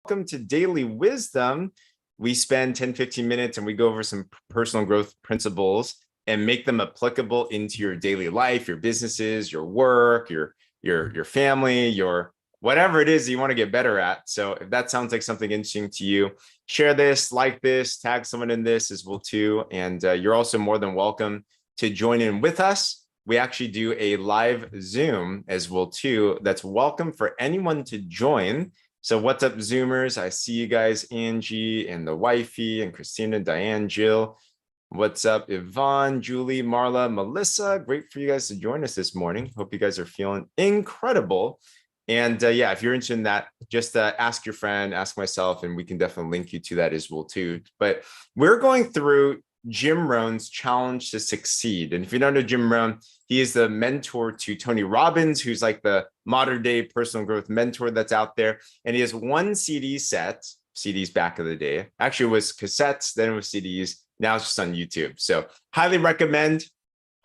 Welcome to Daily Wisdom. We spend 10, 15 minutes and we go over some personal growth principles and make them applicable into your daily life, your businesses, your work, your family, your whatever it is that you want to get better at. So if that sounds like something interesting to you, share this, like this, tag someone in this as well too. And you're also more than welcome to join in with us. We actually do a live Zoom as well too. That's welcome for anyone to join. So what's up, Zoomers? I see you guys, Angie and the wifey and Christina, Diane, Jill. What's up, Yvonne, Julie, Marla, Melissa? Great for you guys to join us this morning. Hope you guys are feeling incredible. And yeah, if you're interested in that, just ask your friend, ask myself, and we can definitely link you to that as well too. But we're going through Jim Rohn's Challenge to Succeed. And if you don't know Jim Rohn, he is the mentor to Tony Robbins, who's like the modern day personal growth mentor that's out there. And he has one CD set, CDs back in the day. Actually, it was cassettes, then it was CDs. Now it's just on YouTube. So highly recommend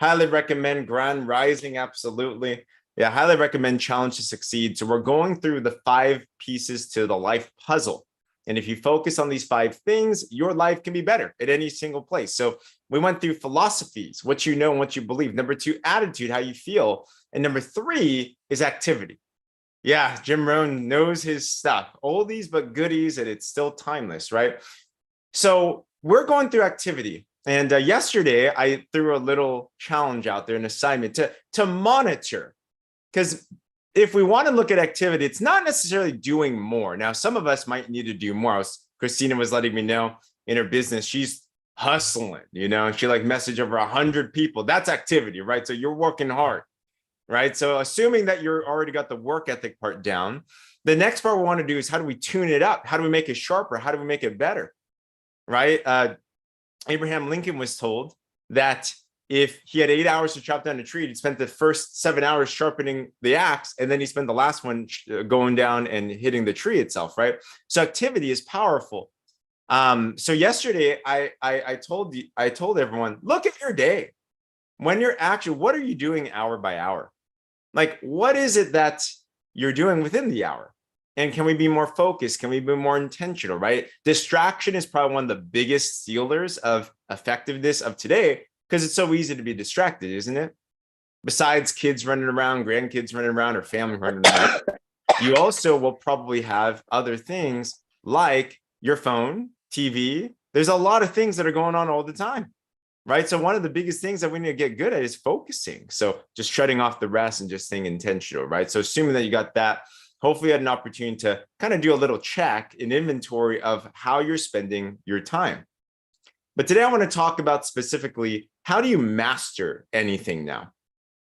Grand Rising. Absolutely. Yeah, highly recommend Challenge to Succeed. So we're going through the 5 pieces to the life puzzle. And if you focus on these 5 things, your life can be better at any single place. So we went through philosophies, what you know and what you believe. Number 2, attitude, how you feel. And number 3 is activity. Yeah, Jim Rohn knows his stuff. Oldies but goodies, and it's still timeless, right? So we're going through activity. And yesterday, I threw a little challenge out there, an assignment to monitor. Because if we want to look at activity, it's not necessarily doing more. Now, some of us might need to do more. Christina was letting me know in her business, she's hustling, and she messaged over 100 people. That's activity, right? So you're working hard, right? So assuming that you're already got the work ethic part down, the next part we want to do is how do we tune it up? How do we make it sharper? How do we make it better, right? Abraham Lincoln was told that if he had 8 hours to chop down a tree, he spent the first 7 hours sharpening the axe, and then he spent the last one going down and hitting the tree itself, right? So activity is powerful. So yesterday, I told everyone, look at your day. When you're actually, what are you doing hour by hour? What is it that you're doing within the hour? And can we be more focused? Can we be more intentional, right? Distraction is probably one of the biggest stealers of effectiveness of today, because it's so easy to be distracted, isn't it? Besides kids running around, grandkids running around, or family running around, you also will probably have other things like your phone, TV. There's a lot of things that are going on all the time, right? So one of the biggest things that we need to get good at is focusing. So just shutting off the rest and just staying intentional, right? So assuming that you got that, hopefully you had an opportunity to kind of do a little check, an inventory of how you're spending your time. But today I want to talk about specifically, how do you master anything now?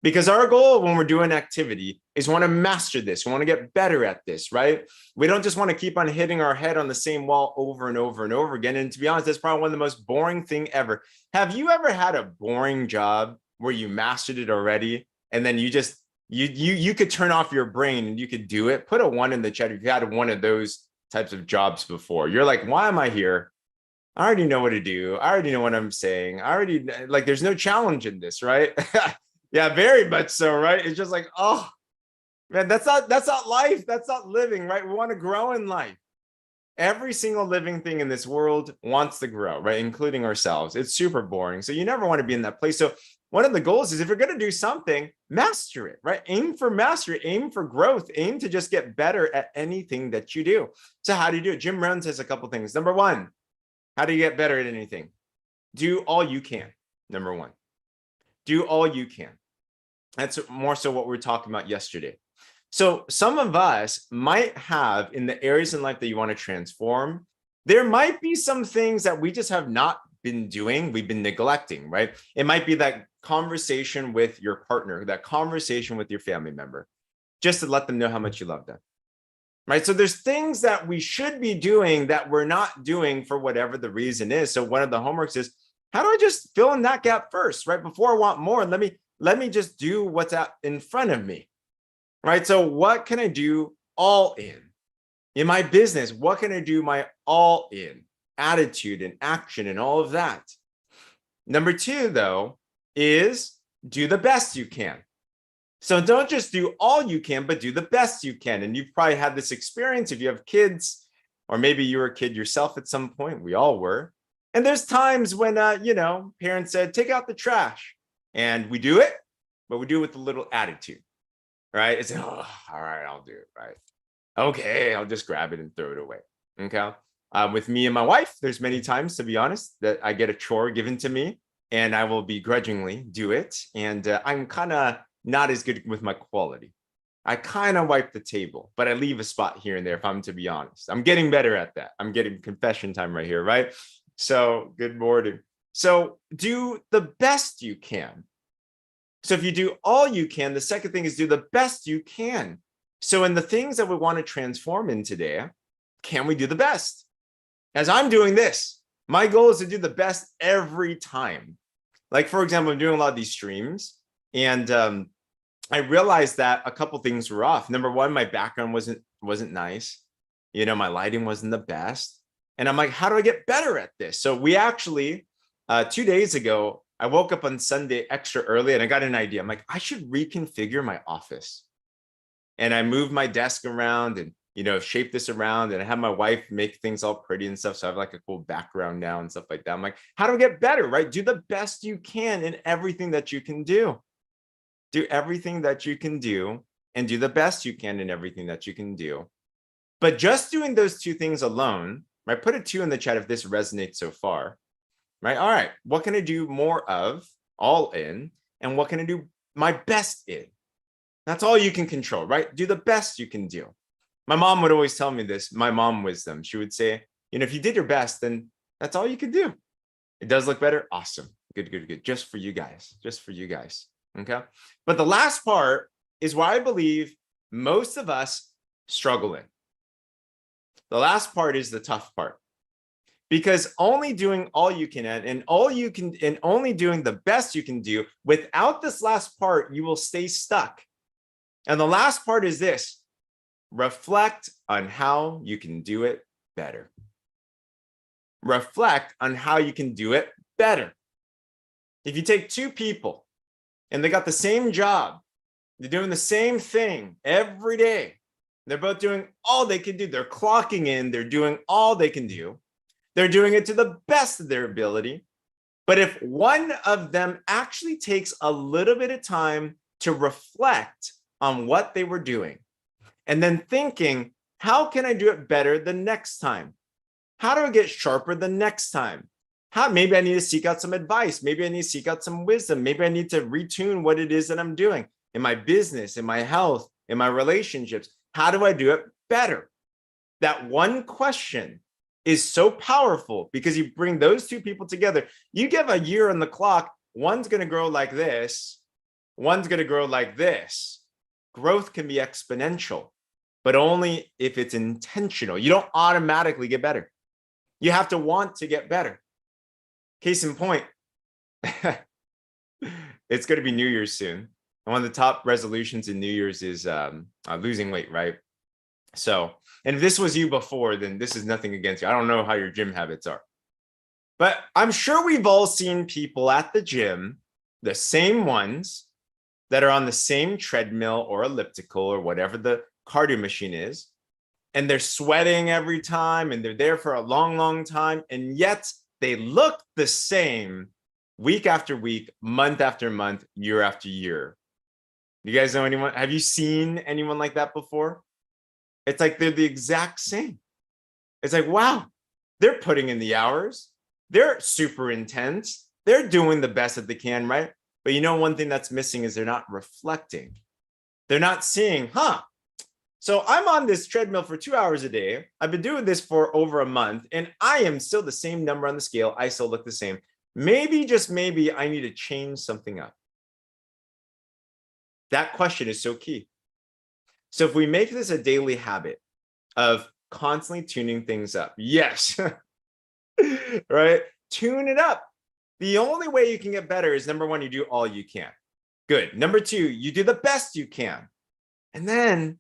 Because our goal when we're doing activity is we want to master this. We want to get better at this, right? We don't just want to keep on hitting our head on the same wall over and over and over again. And to be honest, that's probably one of the most boring thing ever. Have you ever had a boring job where you mastered it already? And then you just, you could turn off your brain and you could do it? Put a 1 in the chat if you had one of those types of jobs before. You're like, why am I here? I already know what to do. I already know what I'm saying. I already there's no challenge in this, right? Yeah, very much so, right? It's just like, oh man, that's not life. That's not living, right? We want to grow in life. Every single living thing in this world wants to grow, right? Including ourselves. It's super boring. So you never want to be in that place. So one of the goals is if you're going to do something, master it, right? Aim for mastery, aim for growth, aim to just get better at anything that you do. So how do you do it? Jim Rohn says a couple things. Number 1, how do you get better at anything? Do all you can. Number 1, do all you can. That's more so what we were talking about yesterday. So some of us might have in the areas in life that you want to transform, there might be some things that we just have not been doing. We've been neglecting, right? It might be that conversation with your partner, that conversation with your family member, just to let them know how much you love them. Right. So there's things that we should be doing that we're not doing for whatever the reason is. So one of the homeworks is, how do I just fill in that gap first, right? Before I want more, let me just do what's out in front of me. Right. So what can I do all in my business? What can I do my all in attitude and action and all of that? Number 2, though, is do the best you can. So don't just do all you can, but do the best you can. And you've probably had this experience if you have kids Or maybe you were a kid yourself at some point. We all were. And there's times when, parents said, take out the trash. And we do it, but we do it with a little attitude, right? It's, oh, all right, I'll do it, right? Okay, I'll just grab it and throw it away. Okay. With me and my wife, there's many times, to be honest, that I get a chore given to me and I will begrudgingly do it. And I'm kind of not as good with my quality. I kind of wipe the table, but I leave a spot here and there if I'm to be honest. I'm getting better at that. I'm getting confession time right here, right? So good morning. So do the best you can. So if you do all you can, the second thing is do the best you can. So in the things that we want to transform in today, can we do the best? As I'm doing this, my goal is to do the best every time. Like, for example, I'm doing a lot of these streams and I realized that a couple things were off. Number one, my background wasn't nice. My lighting wasn't the best. And I'm like, how do I get better at this? So we actually, 2 days ago, I woke up on Sunday extra early and I got an idea. I'm like, I should reconfigure my office. And I moved my desk around and, shape this around. And I have my wife make things all pretty and stuff. So I have like a cool background now and stuff like that. I'm like, how do I get better, right? Do the best you can in everything that you can do. Do everything that you can do and do the best you can in everything that you can do. But just doing those two things alone, right? Put a 2 in the chat if this resonates so far, right? All right, what can I do more of, all in, and what can I do my best in? That's all you can control, right? Do the best you can do. My mom would always tell me this, my mom wisdom. She would say, if you did your best, then that's all you could do. It does look better. Awesome. Good, good, good. Just for you guys. Just for you guys. Okay. But the last part is why I believe most of us struggle in. The last part is the tough part. Because only doing all you can and only doing the best you can do, without this last part, you will stay stuck. And the last part is this: reflect on how you can do it better. Reflect on how you can do it better. If you take two people and they got the same job, they're doing the same thing every day, they're both doing all they can do. They're clocking in, they're doing all they can do. They're doing it to the best of their ability. But if one of them actually takes a little bit of time to reflect on what they were doing, and then thinking, how can I do it better the next time? How do I get sharper the next time? Maybe I need to seek out some advice. Maybe I need to seek out some wisdom. Maybe I need to retune what it is that I'm doing in my business, in my health, in my relationships. How do I do it better? That one question is so powerful because you bring those two people together. You give a year on the clock, one's going to grow like this, one's going to grow like this. Growth can be exponential, but only if it's intentional. You don't automatically get better. You have to want to get better. Case in point, it's going to be New Year's soon. And one of the top resolutions in New Year's is losing weight, right? So, and if this was you before, then this is nothing against you. I don't know how your gym habits are, but I'm sure we've all seen people at the gym, the same ones that are on the same treadmill or elliptical or whatever the cardio machine is, and they're sweating every time and they're there for a long, long time. And yet they look the same week after week, month after month, year after year. You guys know anyone? Have you seen anyone like that before? It's like they're the exact same. It's like, wow, they're putting in the hours. They're super intense. They're doing the best that they can, right? But one thing that's missing is they're not reflecting. They're not seeing, so I'm on this treadmill for 2 hours a day. I've been doing this for over a month, and I am still the same number on the scale. I still look the same. Maybe, just maybe, I need to change something up. That question is so key. So if we make this a daily habit of constantly tuning things up, yes, right? Tune it up. The only way you can get better is, number one, you do all you can. Good. Number two, you do the best you can. And then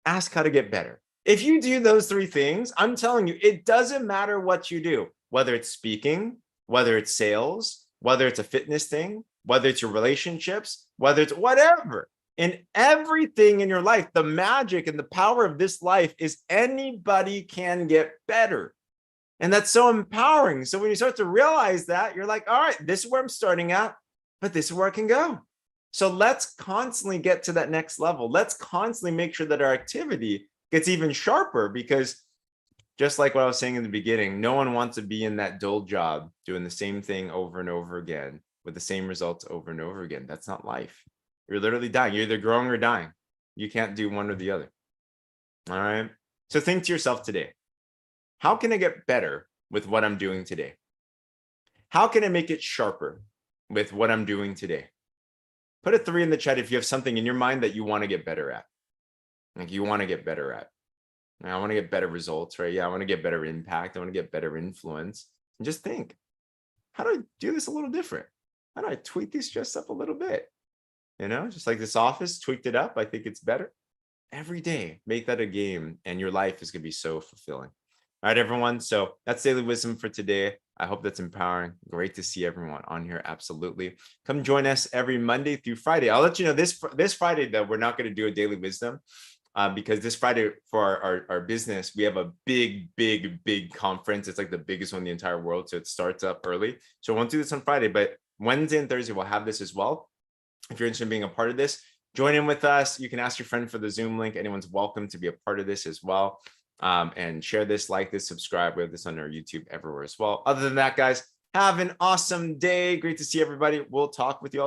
ask how to get better. If you do those three things, I'm telling you, it doesn't matter what you do, whether it's speaking, whether it's sales, whether it's a fitness thing, whether it's your relationships, whether it's whatever. In everything in your life, the magic and the power of this life is anybody can get better. And that's so empowering. So when you start to realize that, you're like, all right, this is where I'm starting at, but this is where I can go. So let's constantly get to that next level. Let's constantly make sure that our activity gets even sharper, because just like what I was saying in the beginning, no one wants to be in that dull job doing the same thing over and over again with the same results over and over again. That's not life. You're literally dying. You're either growing or dying. You can't do one or the other. All right. So think to yourself today, how can I get better with what I'm doing today? How can I make it sharper with what I'm doing today? Put a 3 in the chat if you have something in your mind that you want to get better at. Like you want to get better at. I want to get better results, right? Yeah, I want to get better impact. I want to get better influence. And just think, how do I do this a little different? How do I tweak this just up a little bit? Just like this office, tweaked it up. I think it's better. Every day, make that a game, and your life is going to be so fulfilling. All right, everyone. So that's Daily Wisdom for today. I hope that's empowering. Great to see everyone on here. Absolutely. Come join us every Monday through Friday. I'll let you know this Friday that we're not going to do a Daily Wisdom because this Friday for our business, we have a big conference. It's like the biggest one in the entire world. So it starts up early. So I won't do this on Friday, but Wednesday and Thursday, we'll have this as well. If you're interested in being a part of this, join in with us. You can ask your friend for the Zoom link. Anyone's welcome to be a part of this as well. And share this, like this, subscribe. We have this on our YouTube everywhere as well. Other than that, guys, have an awesome day. Great to see everybody. We'll talk with you all.